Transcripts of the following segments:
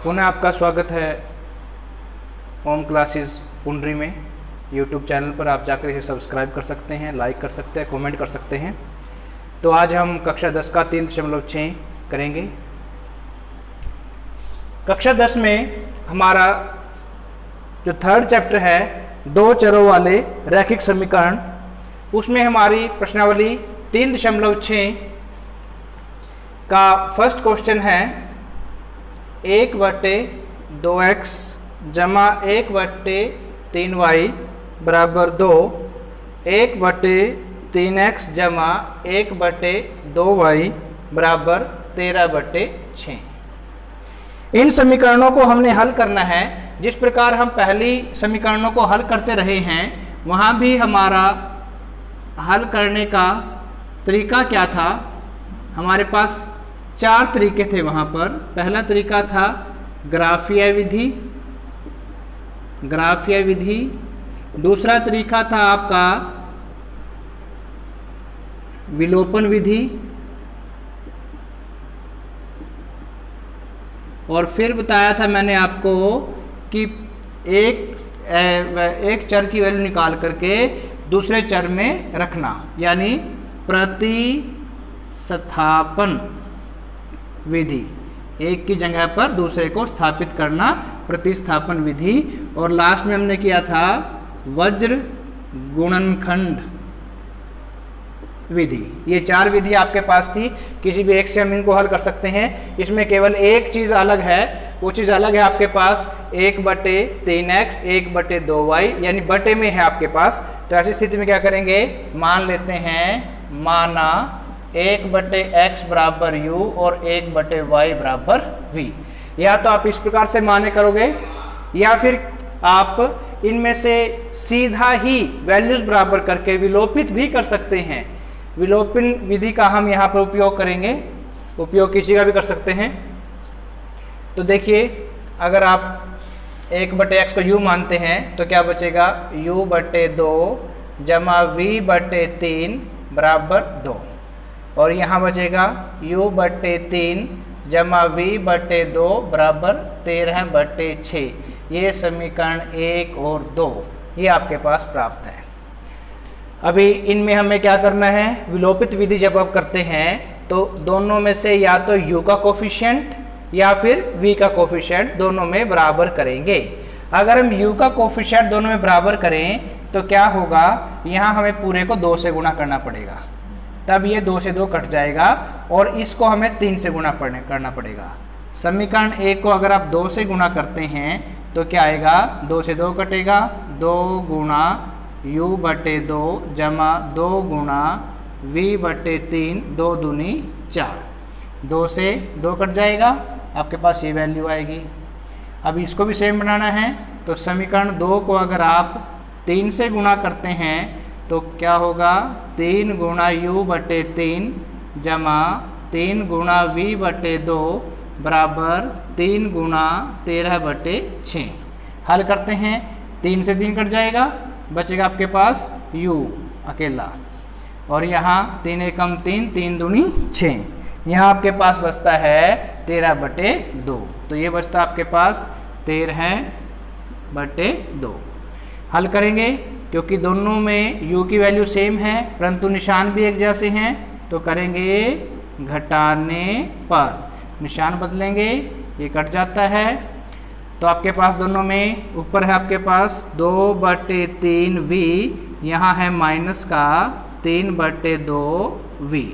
पुनः आपका स्वागत है होम क्लासेस पुंडरी में। यूट्यूब चैनल पर आप जाकर इसे सब्सक्राइब कर सकते हैं, लाइक कर सकते हैं, कमेंट कर सकते हैं। तो आज हम कक्षा 10 का 3.6 करेंगे। कक्षा 10 में हमारा जो थर्ड चैप्टर है दो चरों वाले रैखिक समीकरण, उसमें हमारी प्रश्नावली 3.6 का फर्स्ट क्वेश्चन है 1/2x जमा 1/3y बराबर 2, 1/3x जमा 1/2y बराबर 13/6। इन समीकरणों को हमने हल करना है। जिस प्रकार हम पहली समीकरणों को हल करते रहे हैं, वहाँ भी हमारा हल करने का तरीका क्या था? हमारे पास 4 तरीके थे वहाँ पर। पहला तरीका था ग्राफीय विधि, दूसरा तरीका था आपका विलोपन विधि, और फिर बताया था मैंने आपको कि एक चर की वैल्यू निकाल करके दूसरे चर में रखना, यानी प्रतिस्थापन विधि। एक की जगह पर दूसरे को स्थापित करना, प्रतिस्थापन विधि। और लास्ट में हमने किया था वज्र गुणनखंड विधि। ये 4 विधि आपके पास थी, किसी भी एक से हम इनको हल कर सकते हैं। इसमें केवल एक चीज अलग है, वो चीज अलग है आपके पास 1/3x 1/2y, यानी बटे में है आपके पास। तो ऐसी स्थिति में क्या करेंगे, मान लेते हैं, माना 1/x बराबर u और 1/y बराबर v। या तो आप इस प्रकार से माने करोगे, या फिर आप इनमें से सीधा ही वैल्यूज बराबर करके विलोपित भी कर सकते हैं। विलोपन विधि का हम यहाँ पर उपयोग करेंगे, उपयोग किसी का भी कर सकते हैं। तो देखिए, अगर आप 1/x को u मानते हैं तो क्या बचेगा, u/2 जमा v/3 बराबर 2, और यहाँ बचेगा u/3 जमा v/2 बराबर 13/6। ये समीकरण 1 और 2 ये आपके पास प्राप्त है। अभी इनमें हमें क्या करना है, विलोपित विधि जब आप करते हैं तो दोनों में से या तो u का कोफिशिएंट या फिर v का कोफिशिएंट दोनों में बराबर करेंगे। अगर हम u का कोफिशिएंट दोनों में बराबर करें तो क्या होगा, यहाँ हमें पूरे को 2 से गुणा करना पड़ेगा, तब ये 2 से 2 कट जाएगा, और इसको हमें 3 से गुणा करना पड़ेगा। समीकरण 1 को अगर आप 2 से गुणा करते हैं तो क्या आएगा, 2 से 2 कटेगा, 2 गुणा u/2 जमा 2 गुणा v/3, 2 दूनी 4, 2 से 2 कट जाएगा, आपके पास ये वैल्यू आएगी। अब इसको भी सेम बनाना है, तो समीकरण 2 को अगर आप 3 से गुणा करते हैं तो क्या होगा, 3 गुणा u/3 जमा 3 गुणा v/2 बराबर 3 गुणा 13/6। हल करते हैं, 3 से 3 कट जाएगा, बचेगा आपके पास u अकेला, और यहाँ 3 एकम 3, 3 दूनी 6। यहाँ आपके पास बचता है 13/2। तो ये बचता आपके पास 13/2। हल करेंगे, क्योंकि दोनों में u की वैल्यू सेम है परंतु निशान भी एक जैसे हैं, तो करेंगे घटाने पर निशान बदलेंगे, ये कट जाता है। तो आपके पास दोनों में ऊपर है आपके पास 2/3v, यहाँ है माइनस का 3/2v,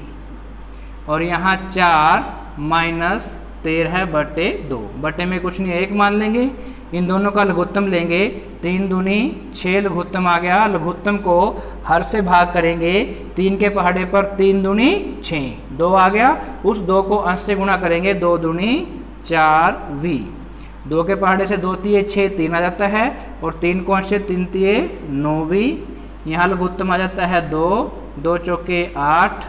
और यहाँ 4 माइनस 13/2। बटे में कुछ नहीं, 1 मान लेंगे। इन दोनों का लघुत्तम लेंगे, 3 दूनी 6 लघुत्तम आ गया। लघुत्तम को हर से भाग करेंगे, 3 के पहाड़े पर 3 दूनी 6, 2 आ गया। उस 2 को अंश से गुणा करेंगे, 2 दूनी 4v, 2 के पहाड़े से 2 तिये 6, 3 आ जाता है, और 3 को अंश से 3 तिये 9v। यहाँ लघुत्तम आ जाता है 2, 2 चौके 8,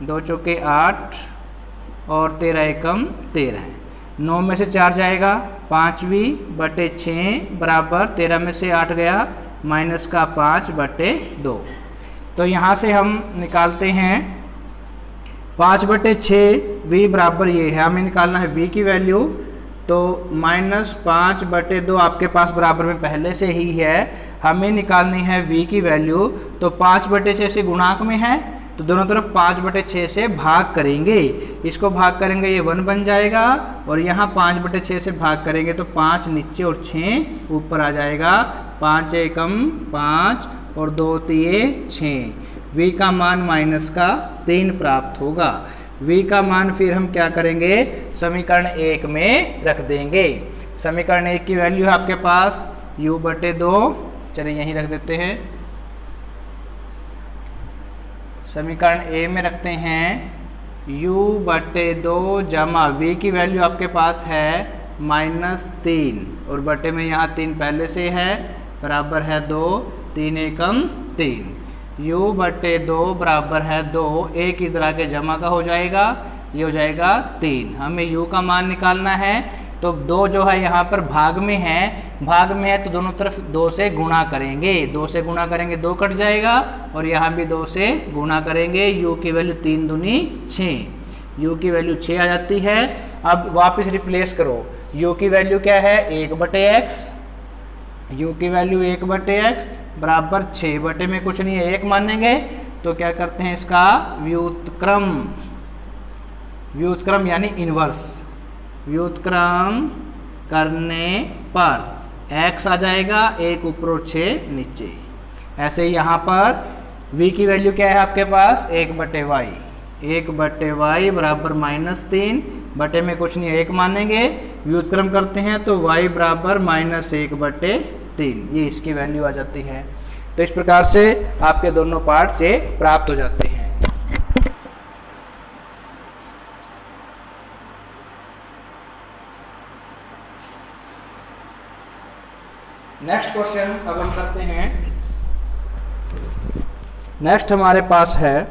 2 चौके 8 और 13 एकम 13। 9 में से 4 जाएगा, 5v/6 बराबर 13 में से 8 गया, माइनस का 5/2। तो यहाँ से हम निकालते हैं 5/6 v बराबर ये है, हमें निकालना है v की वैल्यू। तो -5/2 आपके पास बराबर में पहले से ही है, हमें निकालनी है v की वैल्यू। तो 5/6 से गुणांक में है तो दोनों तरफ 5/6 से भाग करेंगे, इसको भाग करेंगे ये 1 बन जाएगा, और यहाँ 5/6 से भाग करेंगे तो 5 नीचे और 6 ऊपर आ जाएगा। 5 एकम 5 और 2 तिये 6। v का मान -3 प्राप्त होगा। v का मान फिर हम क्या करेंगे, समीकरण 1 में रख देंगे। समीकरण 1 की वैल्यू है आपके पास u/2, चलिए यहीं रख देते हैं। समीकरण ए में रखते हैं u/2 जमा v की वैल्यू आपके पास है -3 और बटे में यहाँ 3 पहले से है, बराबर है 2, 3 एकम 3। u/2 बराबर है 2, एक इधर आके जमा का हो जाएगा, ये हो जाएगा 3। हमें u का मान निकालना है, तो 2 जो है यहाँ पर भाग में है तो दोनों तरफ 2 से गुणा करेंगे। 2 से गुणा करेंगे 2 कट जाएगा, और यहाँ भी 2 से गुणा करेंगे। u की वैल्यू 3 दूनी 6, u की वैल्यू 6 आ जाती है। अब वापस रिप्लेस करो, u की वैल्यू क्या है 1/x, u की वैल्यू 1/x बराबर 6 बटे में कुछ नहीं है 1 मानेंगे, तो क्या करते हैं इसका व्युत्क्रम यानी इनवर्स, व्युत्क्रम करने पर x आ जाएगा, 1 ऊपर और 6 नीचे। ऐसे ही यहाँ पर v की वैल्यू क्या है आपके पास 1/y, 1/y बराबर -3 बटे में कुछ नहीं 1 मानेंगे, व्युत्क्रम करते हैं तो y बराबर -1/3, ये इसकी वैल्यू आ जाती है। तो इस प्रकार से आपके दोनों पार्ट से प्राप्त हो जाते हैं। नेक्स्ट क्वेश्चन अब हम करते हैं। नेक्स्ट हमारे पास है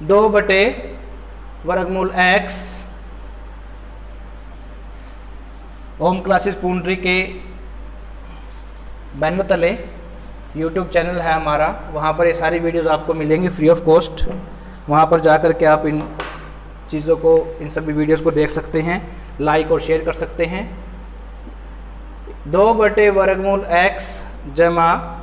2/√x होम क्लासेस पूंडरी के बैनर तले यूट्यूब चैनल है हमारा, वहाँ पर ये सारी वीडियोस आपको मिलेंगी फ्री ऑफ कॉस्ट। वहाँ पर जा कर के आप इन चीज़ों को, इन सभी वीडियोस को देख सकते हैं, लाइक और शेयर कर सकते हैं। 2/√x जमा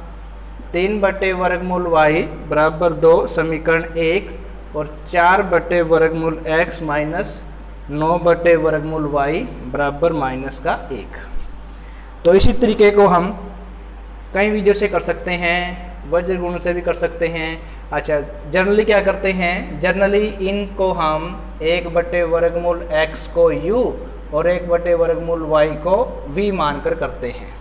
3/√y बराबर 2 समीकरण 1 और 4/√x माइनस 9/√y बराबर -1। तो इसी तरीके को हम कई वीडियो से कर सकते हैं, वज्र गुण से भी कर सकते हैं। अच्छा, जनरली क्या करते हैं, जनरली इनको हम 1/√x को u और 1/√y को v मानकर करते हैं,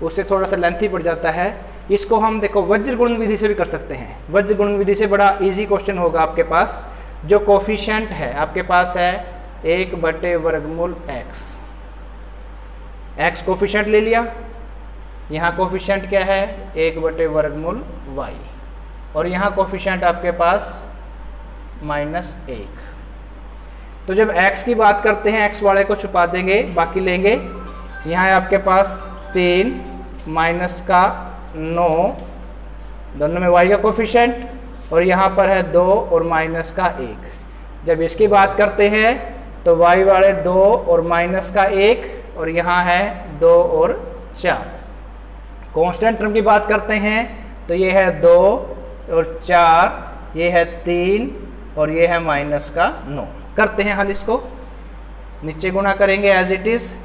उससे थोड़ा सा लेंथी पड़ जाता है। इसको हम देखो वज्र गुणन विधि से भी कर सकते हैं। वज्र गुणन विधि से बड़ा इजी क्वेश्चन होगा आपके पास। जो कोफिशिएंट है आपके पास है 1/√x, x कोफिशिएंट ले लिया, यहाँ कोफिशिएंट क्या है 1/√y, और यहाँ कोफिशिएंट आपके पास -1। तो जब x की बात करते हैं x वाले को छुपा देंगे, बाकी लेंगे। यहाँ है आपके पास 3 -9, दोनों में y का कोफिशिएंट, और यहाँ पर है 2 और -1। जब इसकी बात करते हैं तो y वाले 2 और -1, और यहाँ है 2 और 4। कांस्टेंट टर्म की बात करते हैं तो ये है 2 और 4, ये है 3 और ये है -9। करते हैं हल इसको, नीचे गुणा करेंगे एज इट इज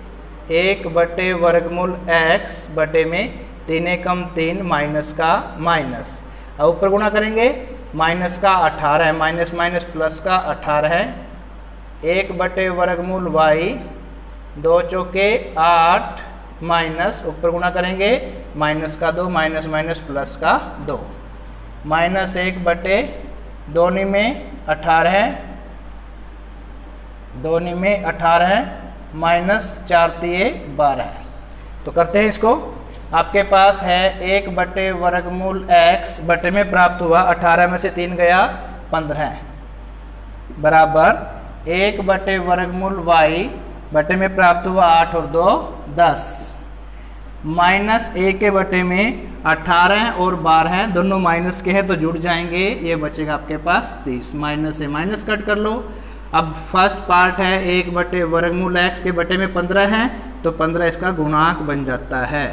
1/√x बटे में 3 एकम 3 माइनस का माइनस, और ऊपर गुणा करेंगे -18 है, माइनस माइनस प्लस का 18 है। 1/√y 2 चौके 8 माइनस, ऊपर गुणा करेंगे -2 माइनस माइनस प्लस का 2, -1/2 में 18 है, 2 में 18 है, -4 तिये 12 है। तो करते हैं इसको। आपके पास है 1/√x बटे में प्राप्त हुआ 18 में से 3 गया 15 बराबर 1/√y बटे में प्राप्त हुआ 8 और 2 10, -1 के बटे में 18 और 12 दोनों माइनस के हैं तो जुड़ जाएंगे, ये बचेगा आपके पास 30। माइनस से माइनस कट कर लो, अब फर्स्ट पार्ट है 1 बटे वर्गमूल x के बटे में 15 है, तो 15 इसका गुणांक बन जाता है,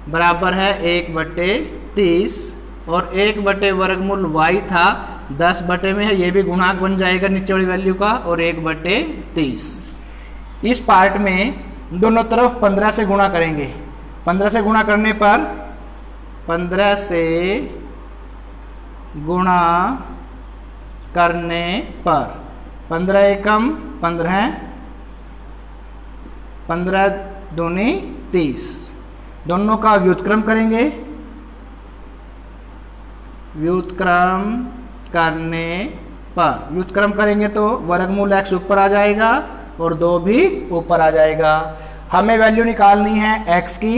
बराबर है 1 बटे 30, और 1 बटे वर्गमूल y था 10 बटे में है, ये भी गुणांक बन जाएगा नीचे वाली वैल्यू का, और 1 बटे 30। इस पार्ट में दोनों तरफ 15 से गुणा करेंगे। 15 से गुणा करने पर 15 से गुणा करने पर 15 एकम 15, 15 दूनी 30, दोनों का व्युत्क्रम करेंगे। व्युत्क्रम करने पर, व्युत्क्रम करेंगे तो वर्गमूल x ऊपर आ जाएगा और 2 भी ऊपर आ जाएगा। हमें वैल्यू निकालनी है x की,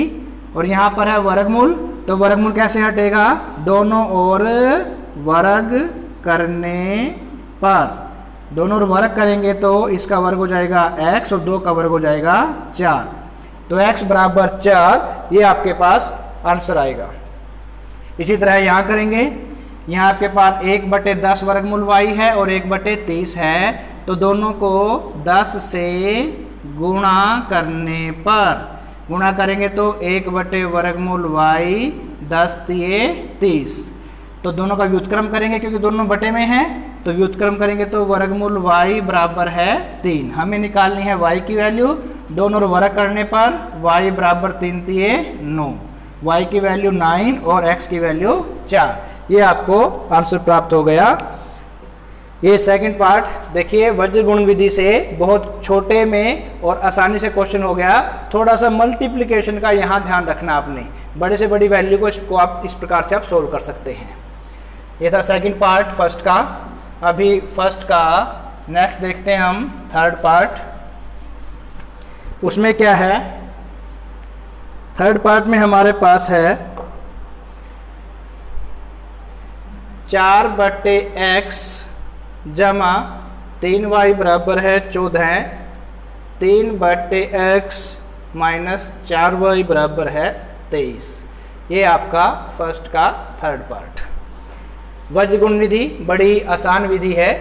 और यहाँ पर है वर्गमूल, तो वर्गमूल कैसे हटेगा, दोनों ओर वर्ग करने पर, दोनों ओर वर्ग करेंगे तो इसका वर्ग हो जाएगा x और 2 का वर्ग हो जाएगा 4, तो x बराबर 4, ये आपके पास आंसर आएगा। इसी तरह यहाँ करेंगे, यहाँ आपके पास 1 बटे 10 वर्गमूल y है और 1 बटे 30 है, तो दोनों को 10 से गुणा करने पर, गुणा करेंगे तो 1 बटे वर्गमूल y 10 तिये 30, तो दोनों का व्युत्क्रम करेंगे क्योंकि दोनों बटे में हैं, तो व्युत्क्रम करेंगे तो वर्गमूल y बराबर है 3। हमें निकालनी है y की वैल्यू, दोनों वर्ग करने पर y बराबर 3 तिये 9, y की वैल्यू 9 और x की वैल्यू 4, ये आपको आंसर प्राप्त हो गया। ये सेकंड पार्ट देखिए, वज्र गुण विधि से बहुत छोटे में और आसानी से क्वेश्चन हो गया। थोड़ा सा मल्टीप्लिकेशन का यहाँ ध्यान रखना आपने, बड़े से बड़ी वैल्यू को इसको आप इस प्रकार से आप सोल्व कर सकते हैं। ये था सेकंड पार्ट फर्स्ट का। अभी फर्स्ट का नेक्स्ट देखते हैं हम थर्ड पार्ट। उसमें क्या है, थर्ड पार्ट में हमारे पास है 4 बटे x जमा 3y बराबर है 14, 3 बटे x माइनस 4y बराबर है 23। ये आपका फर्स्ट का थर्ड पार्ट। वज्र गुण विधि बड़ी आसान विधि है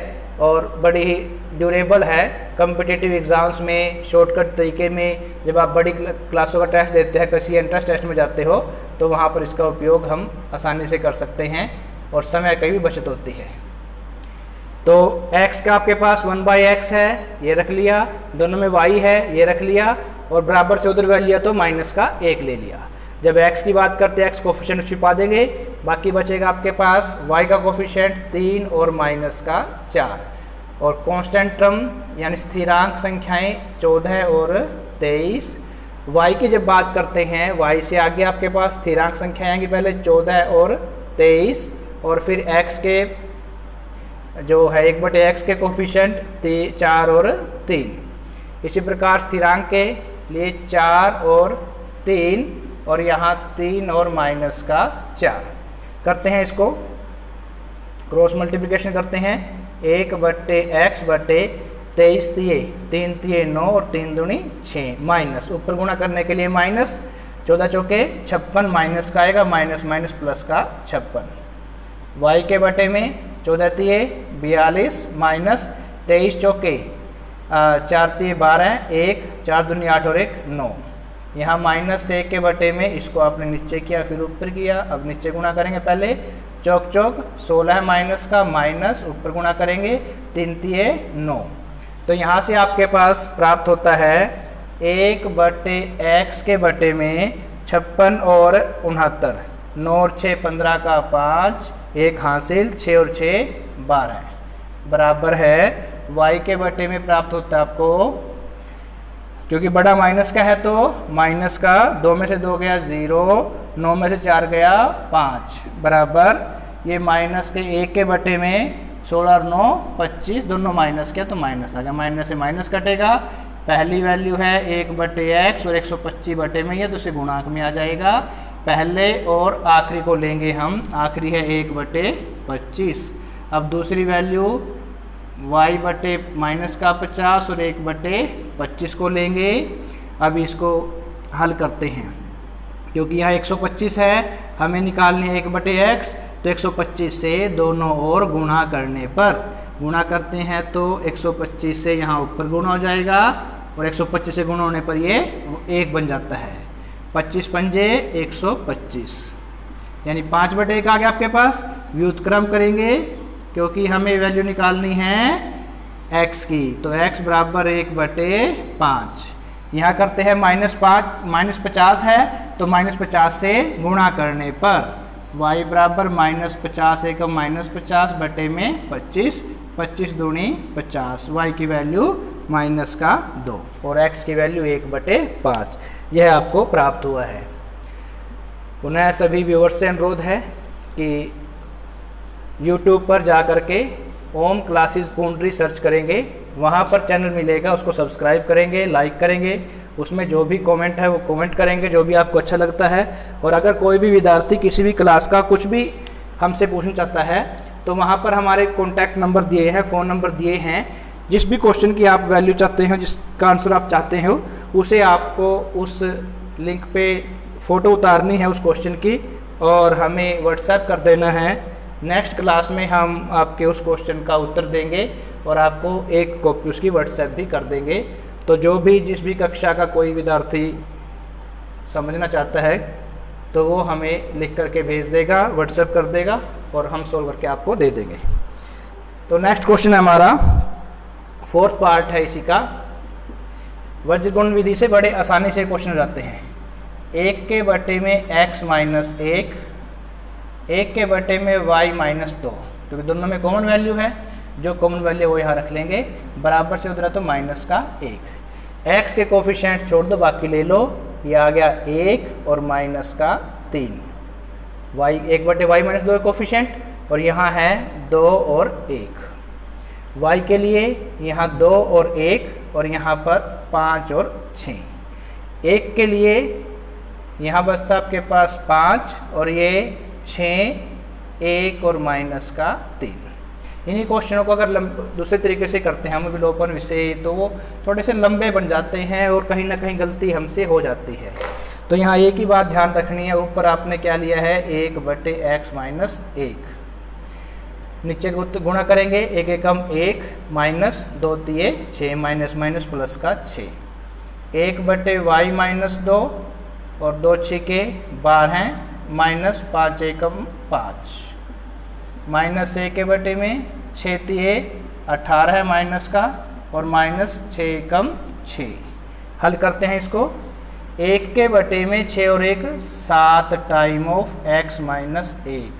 और बड़ी ही ड्यूरेबल है। कम्पिटिटिव एग्जाम्स में शॉर्टकट तरीके में जब आप बड़ी क्लासों का टेस्ट देते हैं, किसी एंट्रेंस टेस्ट में जाते हो, तो वहाँ पर इसका उपयोग हम आसानी से कर सकते हैं और समय की भी बचत होती है। तो x का आपके पास 1/x है, ये रख लिया, दोनों में y है, ये रख लिया, और बराबर से उधर वैल्यू लिया तो माइनस का 1 ले लिया। जब x की बात करते हैं x कोफिशिएंट छिपा देंगे, बाकी बचेगा आपके पास y का कोफिशिएंट 3 और माइनस का 4, और कांस्टेंट टर्म यानी स्थिरांक संख्याएं 14 और 23। y की जब बात करते हैं, y से आगे आपके पास स्थिरांक संख्याएं आएंगी, पहले 14 और 23, और फिर x के जो है 1 बटे x के कोफिशिएंट 4 और 3। इसी प्रकार स्थिरांक के लिए 4 और 3, और यहाँ 3 और माइनस का 4। करते हैं इसको, क्रॉस मल्टीप्लिकेशन करते हैं। 1 बटे x बटे 23 तिये 3 तिये 9 और 3 दूनी 6, माइनस ऊपर गुणा करने के लिए माइनस, 14 चौके 56, माइनस का आएगा माइनस माइनस प्लस का 56। y के बटे में 14 तिये 42 माइनस 23 चौके 4 तिये 12, 1 4 दूनी 8 और 1 9। यहाँ माइनस 1 के बटे में इसको आपने नीचे किया फिर ऊपर किया। अब नीचे गुणा करेंगे, पहले चौक चौक 16 माइनस का माइनस, ऊपर गुणा करेंगे 3 तिये 9। तो यहाँ से आपके पास प्राप्त होता है 1 बटे x के बटे में 56 और 69, 9 और 6 15 का 5, 1 हासिल, 6 और 6 12, बराबर है y के बटे में प्राप्त होता है आपको, क्योंकि बड़ा माइनस का है तो माइनस का 2 में से 2 गया 0, 9 में से 4 गया 5, बराबर ये माइनस के 1 के बटे में 16 और 9 25, दोनों माइनस के तो माइनस आ गया, माइनस से माइनस कटेगा। पहली वैल्यू है 1 बटे x और 125 बटे में है तो इसे गुणांक में आ जाएगा। पहले और आखिरी को लेंगे हम, आखिरी है 1 बटे 25। अब दूसरी वैल्यू y बटे माइनस का 50 और 1 बटे 25 को लेंगे। अब इसको हल करते हैं, क्योंकि यहाँ 125 है, हमें निकालनी है 1 बटे x, तो 125 से दोनों ओर गुणा करने पर गुणा करते हैं तो 125 से यहाँ ऊपर गुणा हो जाएगा और 125 से गुणा होने पर ये 1 बन जाता है। 25 पंजे 125 यानी 5/1 आ गया आपके पास। व्युत्क्रम करेंगे क्योंकि हमें वैल्यू निकालनी है x की, तो x बराबर 1/5। यहाँ करते हैं -50 है तो -50 से गुणा करने पर y बराबर -50 एकम -50 बटे में 25, 25 दूनी 50, y की वैल्यू -2 और x की वैल्यू 1/5 यह आपको प्राप्त हुआ है। पुनः सभी व्यूअर्स से अनुरोध है कि YouTube पर जा कर के ओम क्लासेस पूंडरी सर्च करेंगे, वहाँ पर चैनल मिलेगा, उसको सब्सक्राइब करेंगे, लाइक करेंगे, उसमें जो भी कमेंट है वो कमेंट करेंगे जो भी आपको अच्छा लगता है। और अगर कोई भी विद्यार्थी किसी भी क्लास का कुछ भी हमसे पूछना चाहता है तो वहाँ पर हमारे कॉन्टैक्ट नंबर दिए हैं, फ़ोन नंबर दिए हैं। जिस भी क्वेश्चन की आप वैल्यू चाहते हैं, जिसका आंसर आप चाहते हो, उसे आपको उस लिंक पे फ़ोटो उतारनी है उस क्वेश्चन की और हमें व्हाट्सएप कर देना है। नेक्स्ट क्लास में हम आपके उस क्वेश्चन का उत्तर देंगे और आपको एक कॉपी उसकी व्हाट्सएप भी कर देंगे। तो जो भी जिस भी कक्षा का कोई विद्यार्थी समझना चाहता है तो वो हमें लिख करके भेज देगा, व्हाट्सएप कर देगा और हम सोल्व करके आपको दे देंगे। तो नेक्स्ट क्वेश्चन है हमारा 4th पार्ट है इसी का। वज्रगुण विधि से बड़े आसानी से क्वेश्चन हो जाते हैं। 1 के बटे में x - 1 के बटे में y - 2, क्योंकि दोनों में कॉमन वैल्यू है, जो कॉमन वैल्यू वो यहाँ रख लेंगे, बराबर से उधर तो -1। x के कोफिशिएंट छोड़ दो, बाकी ले लो, ये आ गया 1 और -3। y 1/y - 2 कोफिशिएंट और यहाँ है 2 और 1। y के लिए यहाँ 2 और 1 और यहाँ पर 5 और 6। 1 के लिए यहाँ बचता आपके पास 5 और ये 6, 1 और -3। इन्हीं क्वेश्चनों को अगर दूसरे तरीके से करते हैं हम विलोपन विषय, तो वो थोड़े से लंबे बन जाते हैं और कहीं ना कहीं गलती हमसे हो जाती है। तो यहाँ एक ही बात ध्यान रखनी है, ऊपर आपने क्या लिया है 1/x - 1, नीचे गुणा करेंगे 1 एकम 1 -2 तिये 6 माइनस प्लस का 6, 1/y - 2 और 2 छिके 12 -5 एकम 5 -1 के बटे में 6 तिये 18 माइनस का और -6 एकम 6। हल करते हैं इसको। 1 के बटे में 6 और 1 7 टाइम ऑफ x - 1।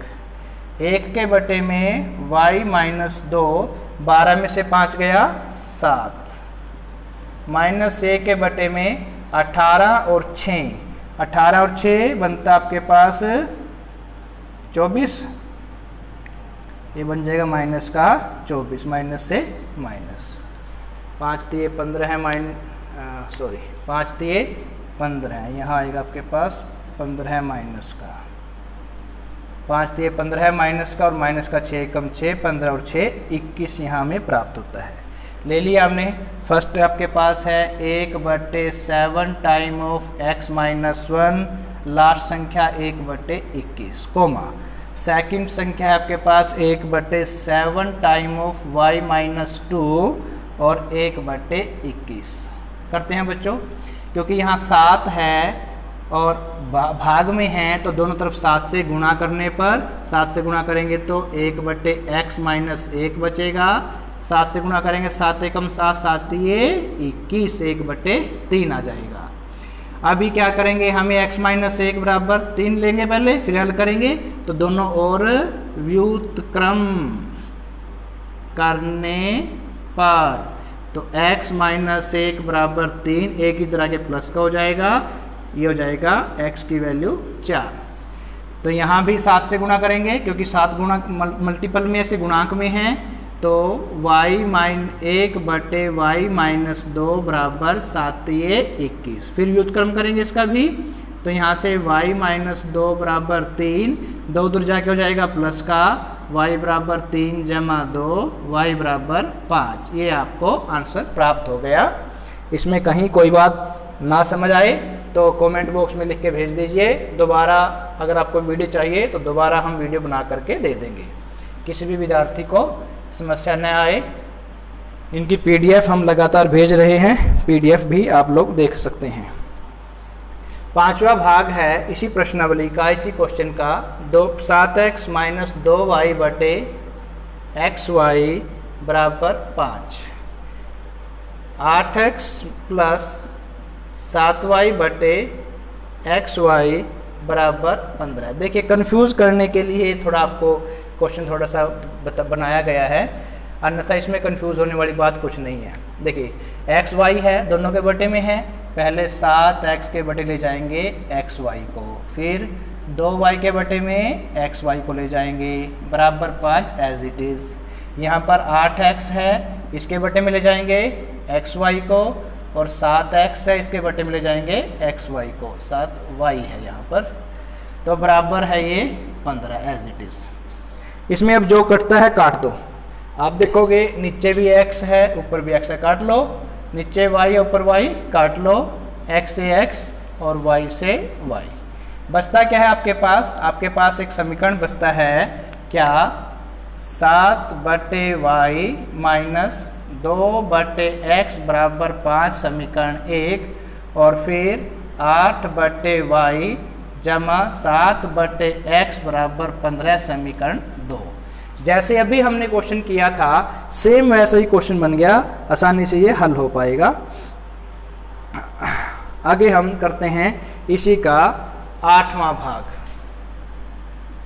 1 के बटे में y - 2, 12 में से 5 गया 7, -1 के बटे में 18 और 6, 18 और 6 बनता आपके पास 24, ये बन जाएगा -24, माइनस से माइनस 5 तिये 15 है 5 तिये 15 है, यहाँ आएगा आपके पास 15 माइनस का, 5 तिये 15 माइनस का और माइनस का 6 एकम 6, 15 और 6 21 यहाँ हमें प्राप्त होता है। ले लिया हमने। फर्स्ट आपके पास है 1/7 टाइम ऑफ x - 1, लास्ट संख्या 1/21, कोमा। सेकंड संख्या है आपके पास 1/7 टाइम ऑफ y - 2 और 1/21। करते हैं बच्चों, क्योंकि यहाँ 7 है और भाग में है तो दोनों तरफ 7 से गुणा करने पर, 7 से गुणा करेंगे तो 1/x - 1 बचेगा, 7 से गुणा करेंगे 7 एकम 7, 7 तिये 21, 1/3 आ जाएगा। अभी क्या करेंगे, हमें x - 1 बराबर 3 लेंगे पहले, फिर हल करेंगे तो दोनों ओर व्युत्क्रम करने पर तो x - 1 बराबर 3, एक ही तरह के प्लस का हो जाएगा, ये हो जाएगा x की वैल्यू 4। तो यहाँ भी 7 से गुणा करेंगे क्योंकि 7 गुणा मल्टीपल में ऐसे गुणांक में है, तो y - 1/y - 2 बराबर 7 तिये 21। फिर व्युत्क्रम करेंगे इसका भी, तो यहाँ से y - 2 बराबर 3, 2 उधर जाके हो जाएगा प्लस का, y बराबर 3 जमा 2, y बराबर 5। ये आपको आंसर प्राप्त हो गया। इसमें कहीं कोई बात ना समझ आए तो कमेंट बॉक्स में लिख के भेज दीजिए। दोबारा अगर आपको वीडियो चाहिए तो दोबारा हम वीडियो बना करके दे देंगे। किसी भी विद्यार्थी को समस्या न आए, इनकी PDF हम लगातार भेज रहे हैं, PDF भी आप लोग देख सकते हैं। पांचवा भाग है इसी प्रश्नावली का, इसी क्वेश्चन का, 7x माइनस 2y बटे xy बराबर 5, 8x प्लस 7y बटे xy बराबर 15। देखिए कंफ्यूज करने के लिए थोड़ा आपको क्वेश्चन थोड़ा सा बनाया गया है, अन्यथा इसमें कंफ्यूज होने वाली बात कुछ नहीं है। देखिए xy है, दोनों के बटे में है, पहले 7x के बटे ले जाएंगे xy को, फिर 2y के बटे में xy को ले जाएंगे बराबर 5 एज इट इज़। यहाँ पर 8x है, इसके बटे में ले जाएंगे xy को, और 7x है, इसके बटे में ले जाएंगे xy को, 7y है यहाँ पर, तो बराबर है ये 15 एज इट इज़। इसमें अब जो कटता है काट दो। आप देखोगे नीचे भी x है, ऊपर भी x है, काट लो, नीचे y है, ऊपर y, काट लो, x से x और y से y। बचता क्या है आपके पास? आपके पास एक समीकरण बचता है क्या, 7 बटे y माइनस 2 बटे x बराबर 5 समीकरण 1, और फिर 8 बटे y जमा 7 बटे x बराबर 15 समीकरण 2। जैसे अभी हमने क्वेश्चन किया था सेम वैसा ही क्वेश्चन बन गया, आसानी से ये हल हो पाएगा। आगे हम करते हैं इसी का 8वां भाग,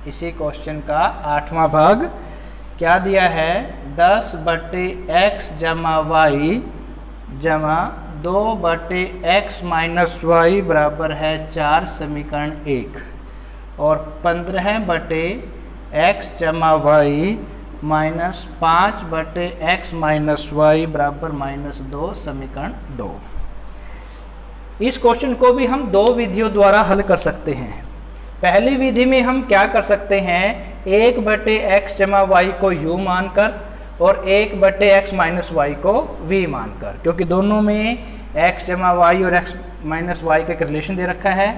इसी क्वेश्चन का 8वां भाग। क्या दिया है, 10 बटे x जमा y जमा 2 बटे x माइनस y बराबर है 4 समीकरण 1, और 15 बटे x जमा y माइनस 5 बटे x माइनस y बराबर -2 समीकरण 2। इस क्वेश्चन को भी हम दो विधियों द्वारा हल कर सकते हैं। पहली विधि में हम क्या कर सकते हैं, 1 बटे x जमा y को u मानकर और 1 बटे x माइनस y को v मानकर, क्योंकि दोनों में x जमा y और x माइनस y का एक रिलेशन दे रखा है।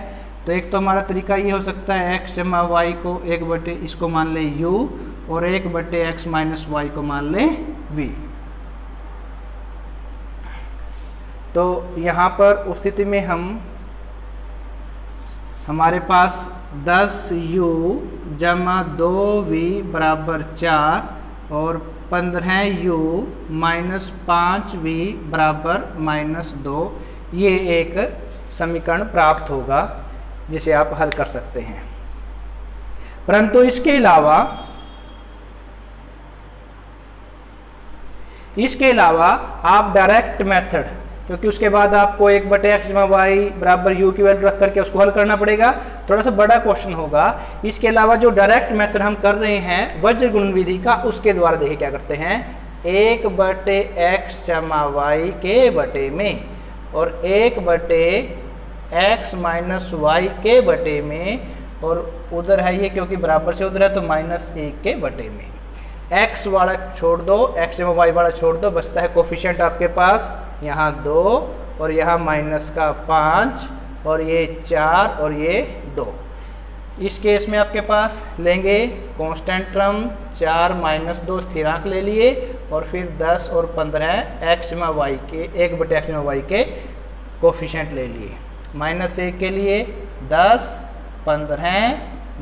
तो एक तो हमारा तरीका ये हो सकता है x जमा y को 1 बटे इसको मान ले u और 1 बटे x माइनस y को मान ले v। तो यहाँ पर उस स्थिति में हमारे पास 10u जमा 2v बराबर 4 और 15u माइनस 5v बराबर -2, ये एक समीकरण प्राप्त होगा जिसे आप हल कर सकते हैं। परंतु इसके अलावा आप डायरेक्ट मेथड, क्योंकि उसके बाद आपको 1 बटे एक्स जमा वाई बराबर यू की वैल्यू रख करके उसको हल करना पड़ेगा, थोड़ा सा बड़ा क्वेश्चन होगा। इसके अलावा जो डायरेक्ट मेथड हम कर रहे हैं वज्र गुणन विधि का, उसके द्वारा देखिए क्या करते हैं, 1 बटे एक्स जमा वाई के बटे में और 1 बटे एक्स माइनस वाई के बटे में, और उधर है ये क्योंकि बराबर से उधर है तो -1 के बटे में। x वाला छोड़ दो, x जमा वाई वाला छोड़ दो, बचता है कोफिशिएंट आपके पास यहाँ 2 और यहाँ -5 और ये 4 और ये 2। इस केस में आपके पास लेंगे कांस्टेंट टर्म 4 -2 स्थिरांक ले लिए, और फिर 10 और 15 x जमा वाई के 1 बटे x जमा वाई के कोफिशिएंट ले लिए। -1 के लिए 10, 15,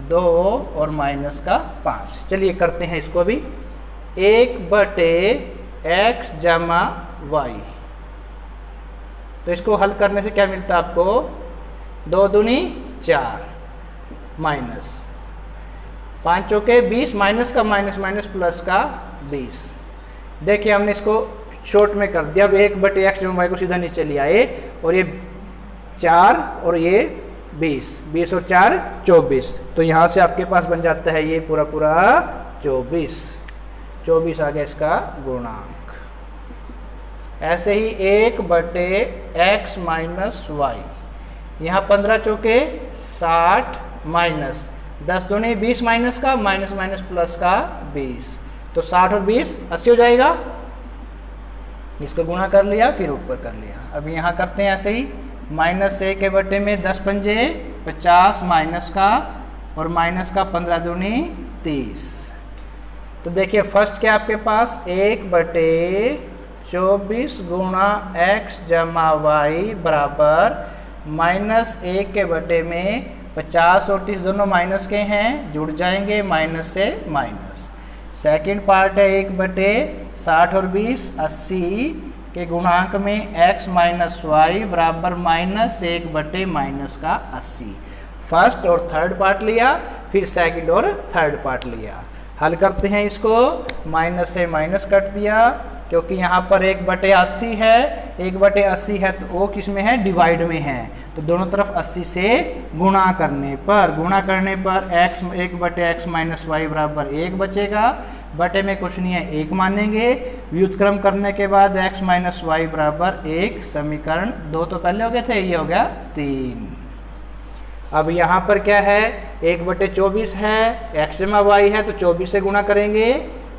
2 और -5। चलिए करते हैं इसको भी। 1 बटे x जमा वाई, तो इसको हल करने से क्या मिलता है आपको, 2 दूनी 4 माइनस 5 चौके 20, माइनस का माइनस प्लस का 20। देखिए हमने इसको शॉर्ट में कर दिया। अब 1 बटे एक्स जमा वाई को सीधा नीचे ले आए, और ये 4 और ये 20 और 4 24, तो यहाँ से आपके पास बन जाता है ये पूरा 24 आ गया इसका गुणांक। ऐसे ही 1 बटे एक्स माइनस वाई, यहाँ 15 चौके 60 माइनस 10 दूनी 20 माइनस का माइनस प्लस का 20, तो 60 और 20 80 हो जाएगा। इसको गुणा कर लिया फिर ऊपर कर लिया। अब यहाँ करते हैं ऐसे ही, -1 के बटे में 10 पंजे 50 माइनस का और माइनस का 15 दूनी 30, तो देखिए फर्स्ट क्या आपके पास 1/24 गुणा x जमा वाई बराबर -1 के बटे में 50 और 30 दोनों माइनस के हैं, जुड़ जाएंगे माइनस से माइनस। सेकंड पार्ट है 1/60 और 20 80 के गुणांक में x माइनस वाई बराबर -1/-80। फर्स्ट और थर्ड पार्ट लिया, फिर सेकंड और थर्ड पार्ट लिया। हल करते हैं इसको, माइनस से माइनस कट दिया क्योंकि यहाँ पर 1/80 है, 1/80 है तो वो किस में है, डिवाइड में है, तो दोनों तरफ 80 से गुणा करने पर x 1/x माइनस वाई बराबर 1 बचेगा, बटे में कुछ नहीं है 1 मानेंगे, व्युत्क्रम करने के बाद x माइनस वाई बराबर 1, समीकरण 2 तो पहले हो गए थे, ये हो गया 3। अब यहाँ पर क्या है 1/24 है, x जमा वाई है तो 24 से गुणा करेंगे,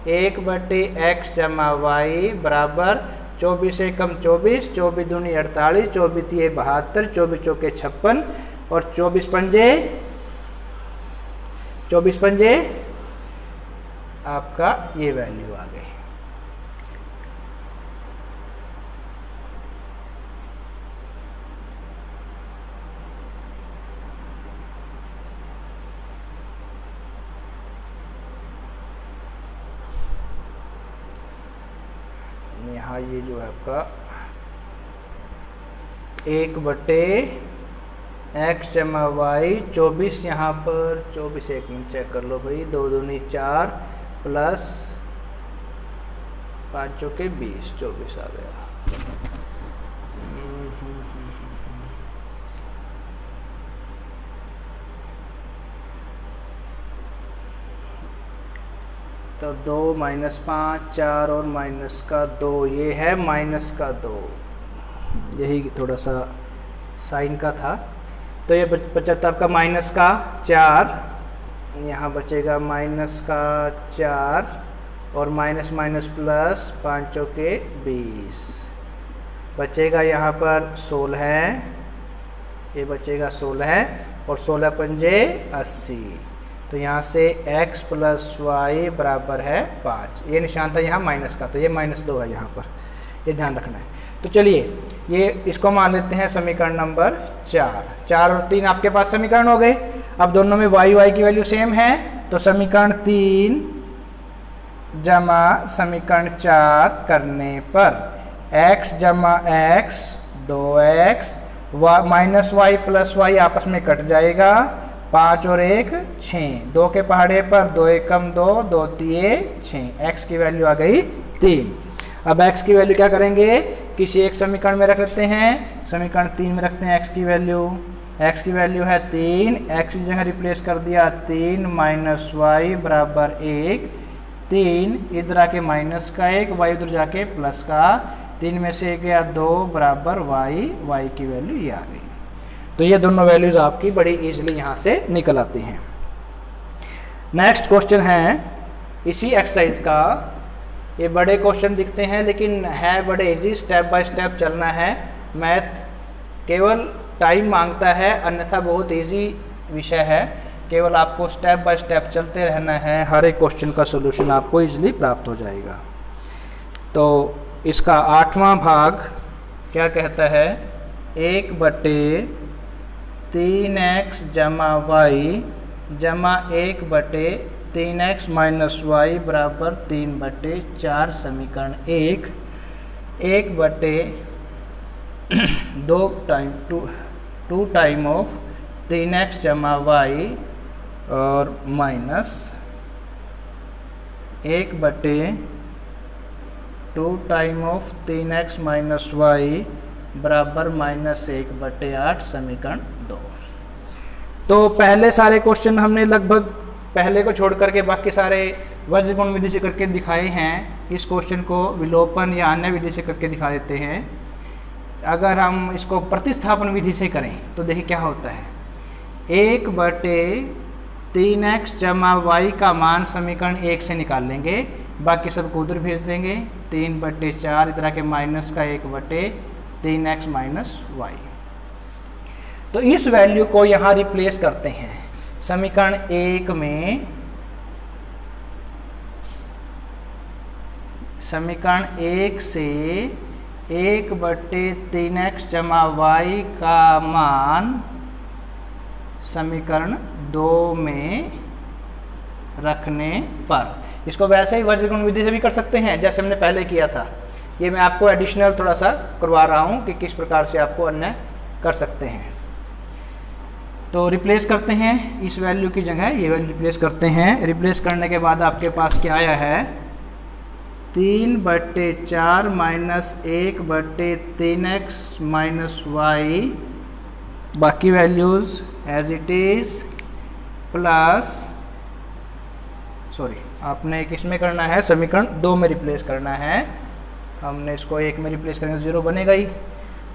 1/x जमा वाई बराबर 24 से कम 24, 24 दूनी 48, 24 तिये 72, 24 चौके 56 और 24 पंजे आपका ये वैल्यू आ गई। यहाँ ये जो है आपका 1/x जमा वाई 24, यहाँ पर 24 एक मिनट चेक कर लो भाई, 2 दूनी 4 प्लस 5 चौके 20, 24 आ गया। तो 2 -5 4 और माइनस का 2, ये है माइनस का 2, यही थोड़ा सा साइन का था। तो ये बचा आपका माइनस का 4, यहाँ बचेगा माइनस का 4 और माइनस माइनस प्लस 5 चौके 20, बचेगा यहाँ पर 16 है, ये बचेगा 16 है और 16 पंजे 80, तो यहाँ से x प्लस वाई बराबर है 5। ये निशान था यहाँ माइनस का, तो ये -2 है यहाँ पर, ये ध्यान रखना है। तो चलिए ये इसको मान लेते हैं समीकरण नंबर 4। 4 और 3 आपके पास समीकरण हो गए। अब दोनों में y की वैल्यू सेम है, तो समीकरण 3 जमा समीकरण 4 करने पर x जमा x 2x minus y plus y आपस में कट जाएगा, 5 और 1 6, 2 के पहाड़े पर 2 एकम 2, 2 तिये 6, x की वैल्यू आ गई 3। अब x की वैल्यू क्या करेंगे, किसी एक समीकरण में रख लेते हैं, समीकरण 3 में रखते हैं x की वैल्यू। x की वैल्यू है 3, x की जगह रिप्लेस कर दिया 3 माइनस वाई बराबर 1, 3 इधर आके माइनस का 1, y उधर जाके प्लस का, 3 में से गया 2 बराबर y की वैल्यू ये आ गई। तो ये दोनों वैल्यूज आपकी बड़ी इजीली यहाँ से निकल आती हैं। नेक्स्ट क्वेश्चन है इसी एक्सरसाइज का, ये बड़े क्वेश्चन दिखते हैं लेकिन है बड़े इजी, स्टेप बाय स्टेप चलना है। मैथ केवल टाइम मांगता है, अन्यथा बहुत इजी विषय है, केवल आपको स्टेप बाय स्टेप चलते रहना है, हर एक क्वेश्चन का सोल्यूशन आपको इजीली प्राप्त हो जाएगा। तो इसका 8वां भाग क्या कहता है, 1/3x जमा वाई जमा 1/3x माइनस वाई बराबर 3/4 समीकरण 1, 1/2 टाइम ऑफ 3x जमा वाई और minus 1/2 time of 3x minus y बराबर -1/8 समीकरण 2। तो पहले सारे क्वेश्चन हमने लगभग पहले को छोड़ करके बाकी सारे वज्रगुण विधि से करके दिखाए हैं। इस क्वेश्चन को विलोपन या अन्य विधि से करके दिखा देते हैं। अगर हम इसको प्रतिस्थापन विधि से करें तो देखिए क्या होता है, 1/3x जमा वाई का मान समीकरण 1 से निकाल लेंगे, बाकी सबको उधर भेज देंगे, 3/4 इधर के माइनस का 1/3x माइनस वाई। तो इस वैल्यू को यहाँ रिप्लेस करते हैं समीकरण 1 में, समीकरण 1 से 1/3x जमा y का मान समीकरण 2 में रखने पर, इसको वैसे ही वर्गीकरण विधि से भी कर सकते हैं जैसे हमने पहले किया था। ये मैं आपको एडिशनल थोड़ा सा करवा रहा हूँ कि किस प्रकार से आपको अन्य कर सकते हैं। तो रिप्लेस करते हैं इस वैल्यू की जगह ये वैल्यू रिप्लेस करते हैं। रिप्लेस करने के बाद आपके पास क्या आया है 3/4 माइनस 1/3x माइनस वाई, बाकी values as it is plus, sorry आपने किस में करना है समीकरण 2 में रिप्लेस करना है। हमने इसको 1 में रिप्लेस करेंगे तो 0 बनेगा ही,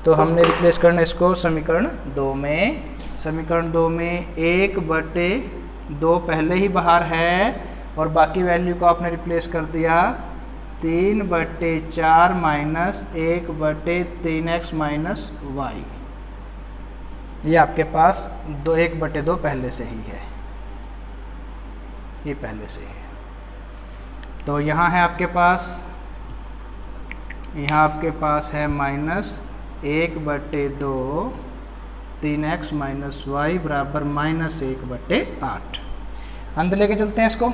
तो हमने रिप्लेस करना इसको समीकरण 2 में। समीकरण 2 में 1/2 पहले ही बाहर है और बाकी वैल्यू को आपने रिप्लेस कर दिया 3/4 माइनस 1/3x माइनस वाई। ये आपके पास 1/2 पहले से ही है, ये पहले से है। तो यहाँ है आपके पास, यहाँ आपके पास है माइनस 1/2 3x माइनस वाई बराबर माइनस 1/8। अंदर लेके चलते हैं, इसको